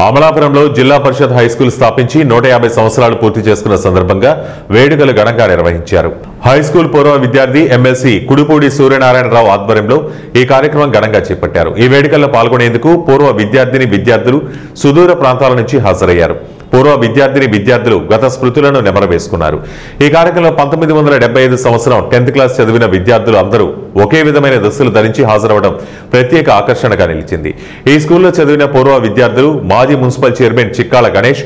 అమలాపురంలో జిల్లా పరిషత్ హైస్కూల్ స్థాపించి 150 సంవత్సరాలు పూర్తి చేసుకున్న సందర్భంగా వేడుకలు ఘనంగా నిర్వహించారు. హైస్కూల్ పూర్వ విద్యార్థి ఎమ్మెల్సీ కుడుపూడి సూర్యనారాయణరావు ఆధ్వర్యంలో ఈ కార్యక్రమం ఘనంగా చేపట్టారు. ఈ వేడుకల్లో పాల్గొనేందుకు పూర్వ విద్యార్థులు సుదూర ప్రాంతాల నుంచి హాజరయ్యారు. పూర్వ విద్యార్థులు గత స్మృతులను నెమరవేసుకున్నారు. ఈ కార్యక్రమంలో 1975 సంవత్సరం 10th క్లాస్ చదివిన విద్యార్థులు అందరూ ఒకే విధమైన దుస్తులు ధరించి హాజరవడం ప్రత్యేక ఆకర్షణగా నిలిచింది. ఈ స్కూల్లో చదివిన పూర్వ విద్యార్థులు మాజీ municipal chairman Chikkala Ganesh,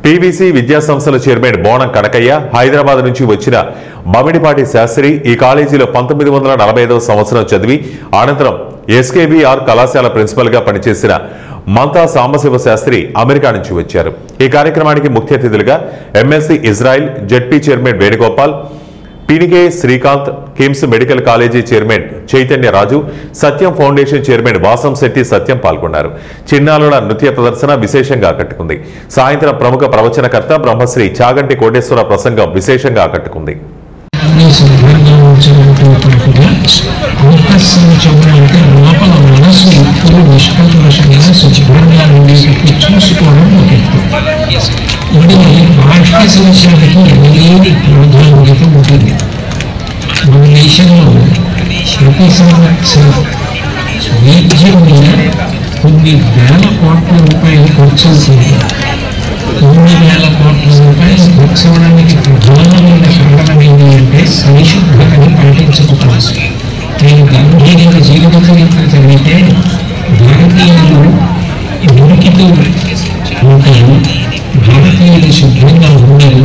PVC విద్యాసంస్థల చైర్మన్ బోనం కనకయ్య, హైదరాబాద్ నుంచి వచ్చిన మమిడిపాటి శాస్త్రి ఈ కాలేజీలో 1945 సంవత్సరం చదివి అనంతరం ఎస్కేబీఆర్ కళాశాల ప్రిన్సిపల్ గా పనిచేసిన మంతా సాంబశివ శాస్త్రి అమెరికా నుంచి వచ్చారు. ఈ కార్యక్రమానికి ముఖ్య అతిథులుగా MLC Israel, ZP chairman Venugopal, పీనికే Srikanth, KIMS medical college chairman Chaitanya Raju, Satyam foundation chairman Vasamsetti Satyam పాల్గొన్నారు. చిన్నారుల నృత్య ప్రదర్శన విశేషంగా ఆకట్టుకుంది. సాయంత్రం ప్రముఖ ప్రవచనకర్త బ్రహ్మశ్రీ చాగంటి కోటేశ్వర ప్రసంగం విశేషంగా ఆకట్టుకుంది. లోపల మనసు ఎప్పుడు నిష్కల్మషంగా శుభ్రంగా ఉండేటట్టు చూసుకోవడం ఒక ఇది బాహ్య సంవత్సరాలకి ఎనలేని ప్రాధాన్యత ఉంటుంది. మన దేశంలో ప్రతి సంవత్సరం వైద్యం మీద కొన్ని వేల కోట్ల రూపాయలు ఖర్చు అవుతుంది. 9,000 కోట్ల రూపాయలు ఖర్చు అవడానికి ప్రధానమైన కారణం ఏంటి అంటే పరిశుభ్రతని పాటించకపోవచ్చు. నేను గాంధీజీ జీవిత చరిత్ర చదివితే భారతీయులు మురికితో ఉంటారు, భారతీయులు శుభ్రంగా ఉండరు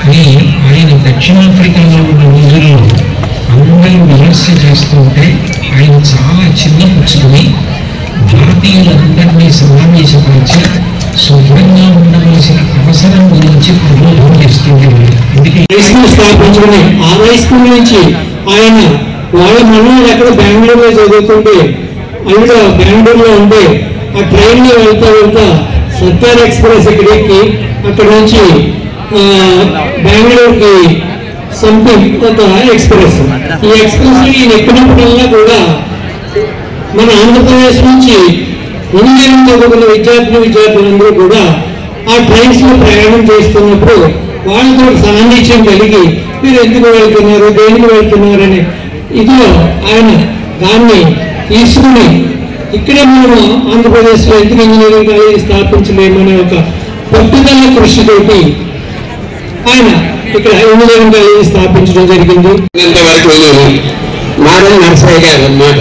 అని ఆయన దక్షిణాఫ్రికాలో ఉన్న రోజుల్లో అందరూ విమర్శ చేస్తుంటే ఆయన చాలా చిన్న పుచ్చుకుని భారతీయులందరినీ సమావేశపరిచి శుభ్రంగా ఉండవలసిన అవసరం గురించి ప్రబోధం చేస్తుండేవారు. అందుకే హై స్కూల్ స్థాపించుకుని ఆ హై స్కూల్ నుంచి ఆయన వాళ్ళ మనవాళ్ళు ఎక్కడ బెంగళూరులో చదువుతుంటే అందులో బెంగళూరులో ఉంటే ఆ ట్రైన్లో వెళ్తా సత్యార్ ఎక్స్ప్రెస్ ఇక్కడికి అక్కడ నుంచి బెంగళూరుకి సంథింగ్ ఒక ఎక్స్ప్రెస్. ఈ ఎక్స్ప్రెస్ ఈయన ఎక్కినప్పుడల్లా కూడా మన ఆంధ్రప్రదేశ్ నుంచి ఇంజనీరింగ్ చదువుకున్న విద్యార్థులందరూ కూడా ఆ ట్రైన్స్ లో ప్రయాణం చేస్తున్నప్పుడు వాళ్ళతో సాన్నిధ్యం కలిగి మీరు ఎందుకు వెళ్తున్నారు, దేనికి వెళ్తున్నారు అనే ఇదిలో ఆయన దాన్ని తీసుకుని ఇక్కడే మనము ఆంధ్రప్రదేశ్లో ఎందుకు ఇంజనీరింగ్ కాలేజీ స్థాపించలేమనే ఒక పట్టుదల కృషితోటి ఆయన ఇక్కడ ఇంజనీరింగ్ కాలేజీ స్థాపించడం జరిగింది. ఇంతవరకు నారాయణ నరసయ్య గారు అన్నమాట.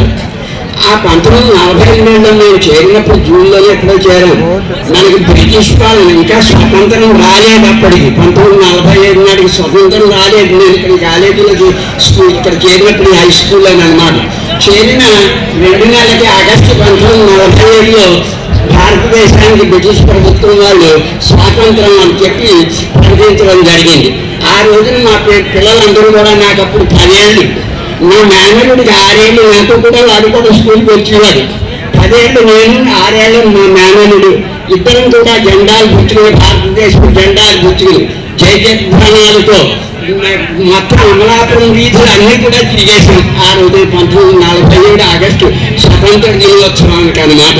ఆ 1942లో నేను చేరినప్పుడు జూన్లోనే ఎప్పుడో చేరాను. మనకి బ్రిటిష్ పాలన ఇంకా స్వతంత్రం రాలేదు. అప్పటికి 1945 నాటికి స్వతంత్రం రాలేదు. నేను ఇక్కడ కాలేజీలో స్కూల్ ఇక్కడ చేరినప్పుడు హై స్కూల్లో అనమాట. చేరిన 2 నెలలకి ఆగస్టు 1947లో భారతదేశానికి బ్రిటిష్ ప్రభుత్వం వాళ్ళు స్వాతంత్రం అని చెప్పి ప్రకటించడం జరిగింది. ఆ రోజున మా పిల్లలందరూ కూడా నాకు అప్పుడు 10 ఏళ్ళు, నా మేనలుడికి 6 ఏళ్ళు, నాతో కూడా వాడు కూడా స్కూల్కి వచ్చేవాడు. 10 ఏళ్ళు నేను, 6 ఏళ్ళు మా మేనలుడు, ఇద్దరం కూడా జెండాలు పుచ్చుకుని భారతదేశం జెండాలు పుచ్చుకుని జయజద్భానాలతో మొత్తం అమలాపురం వీధులు అన్నీ కూడా తిరిగేసాం. ఆ రోజు 1947 ఆగస్టు స్వతంత్ర దినోత్సవానికి అన్నమాట.